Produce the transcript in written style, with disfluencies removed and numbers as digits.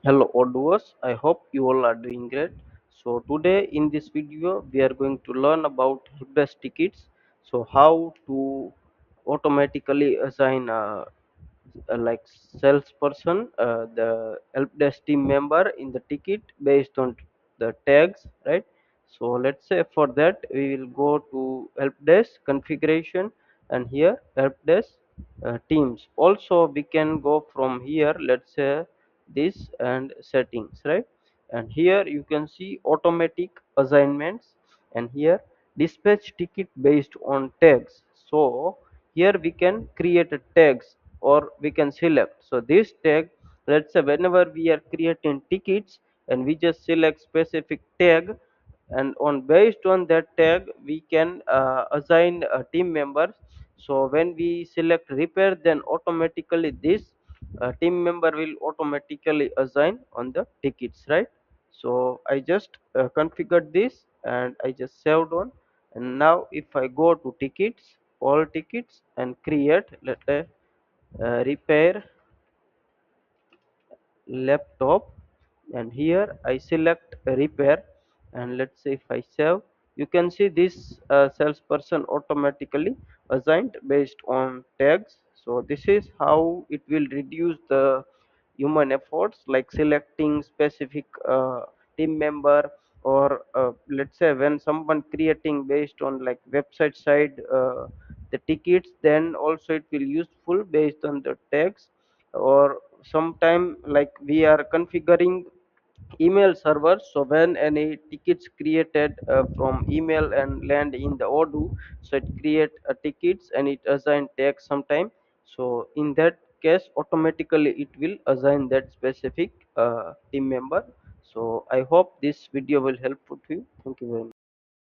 Hello Oduos, I hope you all are doing great. So today in this video we are going to learn about helpdesk tickets. So how to automatically assign like salesperson, the help desk team member in the ticket based on the tags, right? So let's say for that we will go to help desk configuration and here help desk teams. Also we can go from here, let's say this and settings, right? And here you can see automatic assignments and here dispatch ticket based on tags. So here we can create a tags or we can select. So this tag, let's say whenever we are creating tickets and we just select specific tag, and on based on that tag we can assign team members. So when we select repair, then automatically this team member will automatically assign on the tickets, right? So I just configured this and I just saved on. And now if I go to tickets, all tickets, and create, let's say repair laptop, and here I select repair, and let's say if I save, you can see this salesperson automatically assigned based on tags. So this is how it will reduce the human efforts like selecting specific team member, or let's say when someone creating based on like website side the tickets, then also it will useful based on the tags. Or sometime like we are configuring email servers, so when any tickets created from email and land in the Odoo, so it create a tickets and it assign tags sometime. So in that case automatically it will assign that specific team member. So I hope this video will helpful to you. Thank you very much.